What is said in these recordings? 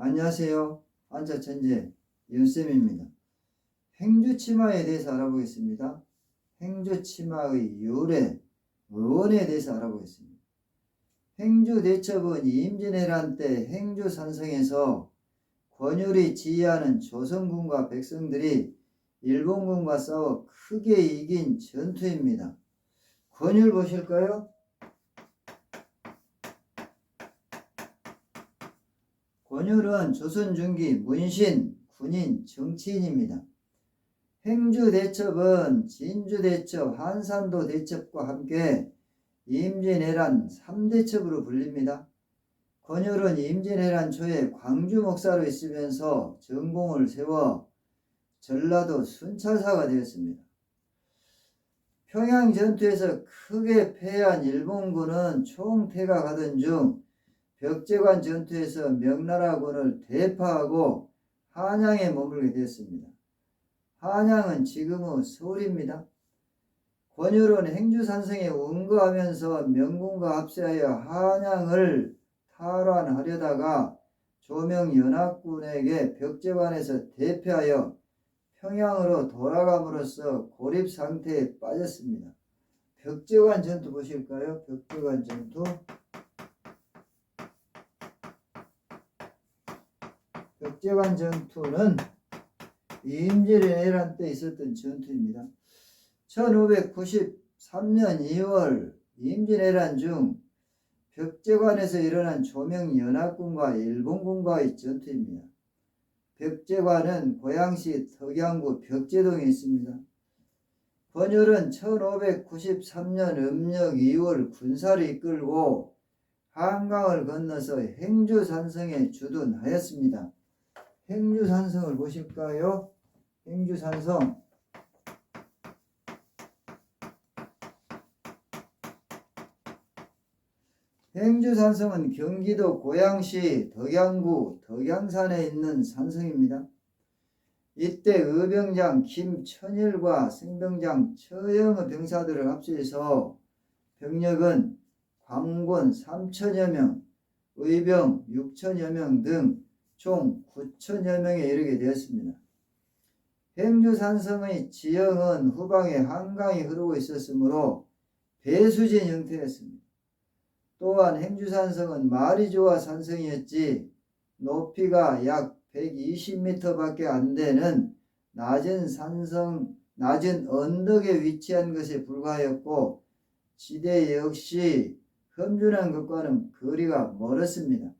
안녕하세요. 안자천재 윤쌤입니다. 행주치마에 대해서 알아보겠습니다. 행주치마의 유래, 원에 대해서 알아보겠습니다. 행주대첩은 임진왜란 때 행주산성에서 권율이 지휘하는 조선군과 백성들이 일본군과 싸워 크게 이긴 전투입니다. 권율 보실까요? 권율은 조선 중기 문신, 군인, 정치인입니다. 행주대첩은 진주대첩, 한산도 대첩과 함께 임진왜란 3대첩으로 불립니다. 권율은 임진왜란 초에 광주 목사로 있으면서 전공을 세워 전라도 순찰사가 되었습니다. 평양 전투에서 크게 패한 일본군은 총퇴각하던 중 벽제관 전투에서 명나라군을 대파하고 한양에 머물게 되었습니다. 한양은 지금의 서울입니다. 권율은 행주산성에 응거하면서 명군과 합세하여 한양을 탈환하려다가 조명연합군에게 벽제관에서 대패하여 평양으로 돌아감으로써 고립상태에 빠졌습니다. 벽제관 전투 보실까요? 벽제관 전투. 벽제관 전투는 임진왜란 때 있었던 전투입니다. 1593년 2월 임진왜란 중 벽제관에서 일어난 조명연합군과 일본군과의 전투입니다. 벽제관은 고양시 덕양구 벽제동에 있습니다. 권율은 1593년 음력 2월 군사를 이끌고 한강을 건너서 행주산성에 주둔하였습니다. 행주산성을 보실까요? 행주산성. 행주산성은 경기도 고양시 덕양구 덕양산에 있는 산성입니다. 이때 의병장 김천일과 승병장 처영의 병사들을 합치해서 병력은 광군 3천여 명, 의병 6천여 명 등 총 9천여 명에 이르게 되었습니다. 행주산성의 지형은 후방에 한강이 흐르고 있었으므로 배수진 형태였습니다. 또한 행주산성은 말이 좋아 산성이었지 높이가 약 120m 밖에 안 되는 낮은 언덕에 위치한 것에 불과하였고 지대 역시 험준한 것과는 거리가 멀었습니다.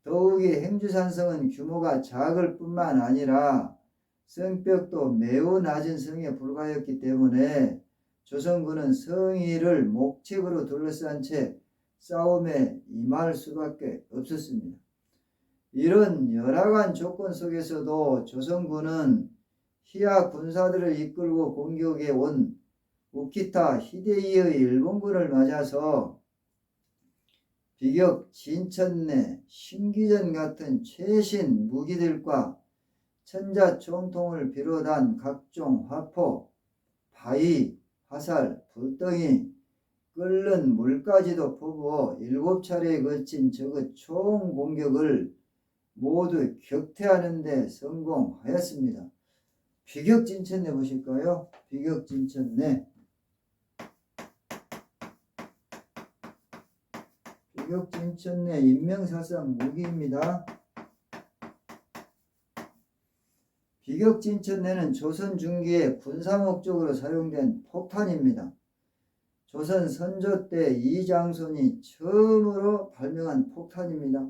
더욱이 행주산성은 규모가 작을 뿐만 아니라 성벽도 매우 낮은 성에 불과하였기 때문에 조선군은 성위를 목책으로 둘러싼 채 싸움에 임할 수밖에 없었습니다. 이런 열악한 조건 속에서도 조선군은 희야 군사들을 이끌고 공격해 온 우키타 히데이의 일본군을 맞아서 비격, 진천내, 신기전 같은 최신 무기들과 천자총통을 비롯한 각종 화포, 바위, 화살, 불덩이, 끓는 물까지도 퍼부어 7차례에 걸친 적의 총공격을 모두 격퇴하는 데 성공하였습니다. 비격진천내 보실까요? 비격진천내. 비격진천내 인명사상 무기입니다. 비격진천내는 조선 중기에 군사 목적으로 사용된 폭탄입니다. 조선 선조 때 이장손이 처음으로 발명한 폭탄입니다.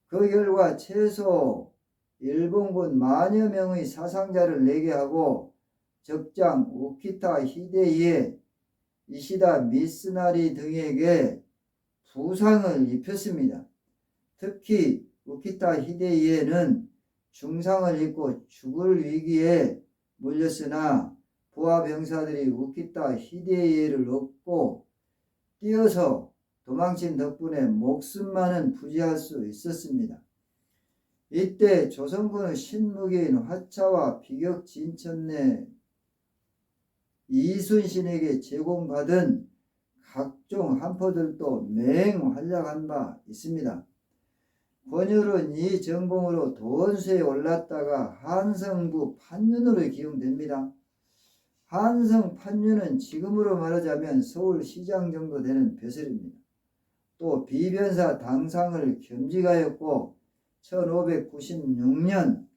그 결과 최소 일본군 만여 명의 사상자를 내게 하고 적장 우키타 히데이에 이시다 미스나리 등에게 부상을 입혔습니다. 특히 우키타 히데이에는 중상을 입고 죽을 위기에 몰렸으나 부하 병사들이 우키타 히데이에를 얻고 뛰어서 도망친 덕분에 목숨만은 부지할 수 있었습니다. 이때 조선군의 신무기인 화차와 비격진천내 이순신에게 제공받은 각종 한포들도 맹활약한 바 있습니다. 권율은 이 전공으로 도원수에 올랐다가 한성부 판윤으로 기용됩니다. 한성 판윤은 지금으로 말하자면 서울시장 정도 되는 벼슬입니다. 또 비변사 당상을 겸직하였고 1596년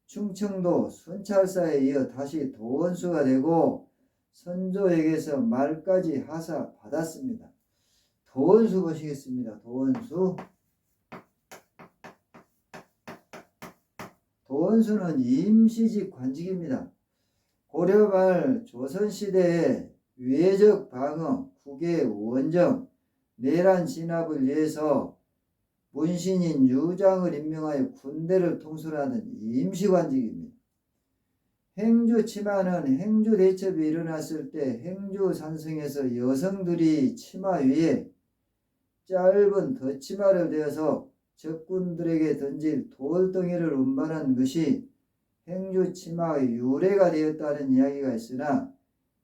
충청도 순찰사에 이어 다시 도원수가 되고 선조에게서 말까지 하사 받았습니다. 도원수 보시겠습니다. 도원수. 도원수는 임시직 관직입니다. 고려 말 조선시대에 외적 방어, 국외 원정, 내란 진압을 위해서 문신인 유장을 임명하여 군대를 통솔하는 임시관직입니다. 행주 치마는 행주 대첩이 일어났을 때 행주 산성에서 여성들이 치마 위에 짧은 덧치마를 대어서 적군들에게 던질 돌덩이를 운반한 것이 행주 치마의 유래가 되었다는 이야기가 있으나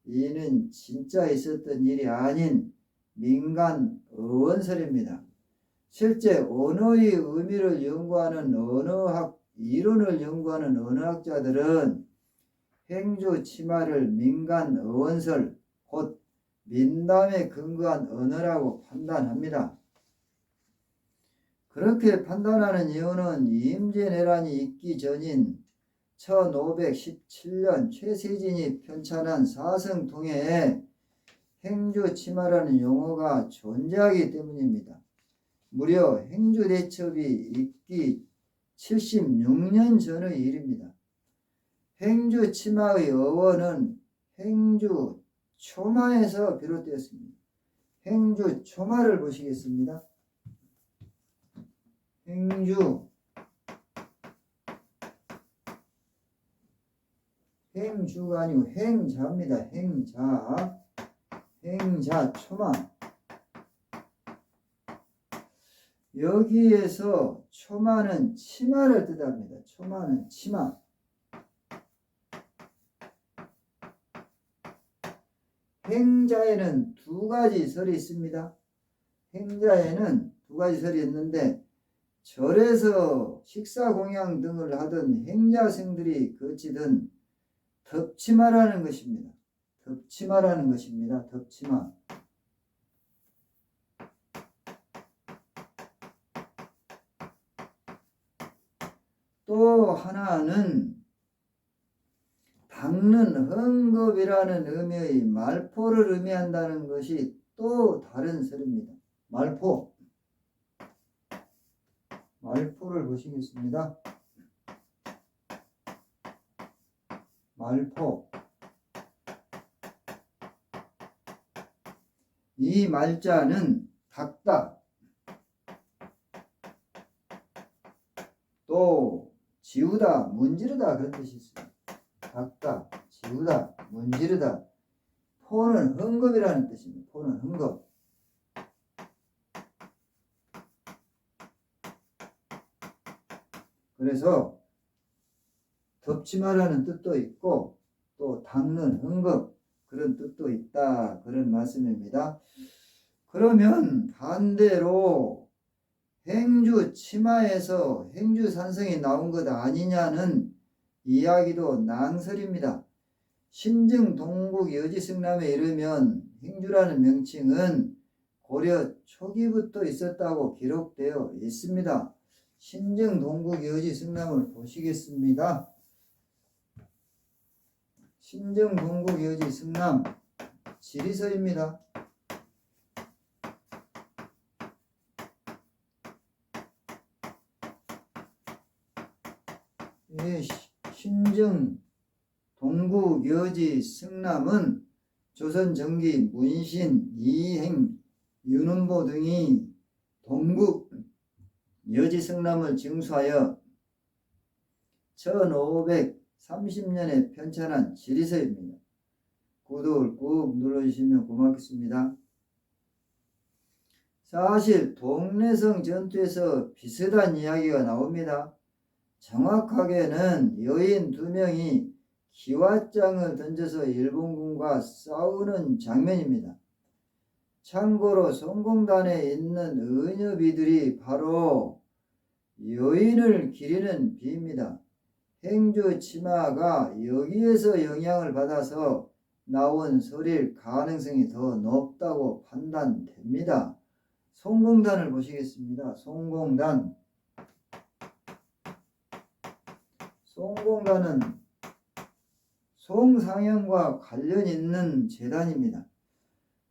이는 진짜 있었던 일이 아닌 민간 어원설입니다. 실제 언어의 의미를 연구하는 언어학 이론을 연구하는 언어학자들은 행주 치마를 민간 어원설, 곧 민담에 근거한 언어라고 판단합니다. 그렇게 판단하는 이유는 임진왜란이 있기 전인 1517년 최세진이 편찬한 사성통해에 행주 치마라는 용어가 존재하기 때문입니다. 무려 행주 대첩이 있기 76년 전의 일입니다. 행주 치마의 어원은 행주 초마에서 비롯되었습니다. 행주 초마를 보시겠습니다. 행주가 아니고 행자입니다. 행자 초마. 여기에서 초마는 치마를 뜻합니다. 초마는 치마. 행자에는 두 가지 설이 있습니다. 행자에는 두 가지 설이 있는데 절에서 식사 공양 등을 하던 행자생들이 거치던 덮치마라는 것입니다. 덮치마라는 것입니다. 덮치마. 또 하나는 닦는 헝겊이라는 의미의 말포를 의미한다는 것이 또 다른 설입니다. 말포를 보시겠습니다. 말포. 이 말자는 닦다, 또 지우다, 문지르다 그런 뜻이 있습니다. 닦다, 지우다, 문지르다. 포는 헝겊이라는 뜻입니다. 포는 헝겊. 그래서 덮치마라는 뜻도 있고 또 닦는 헝겊 그런 뜻도 있다 그런 말씀입니다. 그러면 반대로 행주 치마에서 행주 산성이 나온 것 아니냐는 이야기도 낭설입니다. 신증 동국 여지승남에 이르면 행주라는 명칭은 고려 초기부터 있었다고 기록되어 있습니다. 신증 동국 여지승남을 보시겠습니다. 신증 동국 여지승남 지리서입니다. 신증 동국 여지 승남은 조선 전기 문신, 이행, 윤원보 등이 동국 여지 승남을 징수하여 1530년에 편찬한 지리서입니다. 구독을 꾹 눌러주시면 고맙겠습니다. 사실 동래성 전투에서 비슷한 이야기가 나옵니다. 정확하게는 여인 2명이 기왓장을 던져서 일본군과 싸우는 장면입니다. 참고로 성공단에 있는 의녀비들이 바로 여인을 기리는 비입니다. 행주 치마가 여기에서 영향을 받아서 나온 설일 가능성이 더 높다고 판단됩니다. 송공단을 보시겠습니다. 송공단은 송상현과 관련 있는 재단입니다.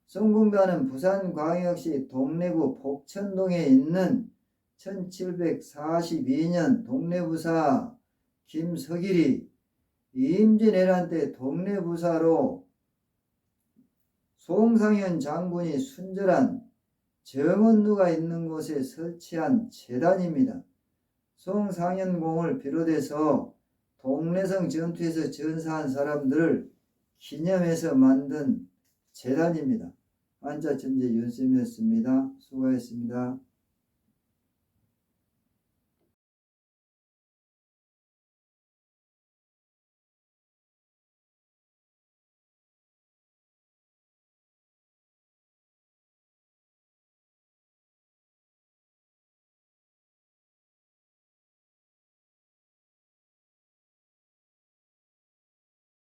송공단은 부산광역시 동래구 복천동에 있는 1742년 동래부사 김석일이 임진왜란 때 동래부사로 송상현 장군이 순절한 정원루가 있는 곳에 설치한 재단입니다. 송상현공을 비롯해서 동래성 전투에서 전사한 사람들을 기념해서 만든 재단입니다. 한자천재 윤쌤이었습니다. 수고하셨습니다.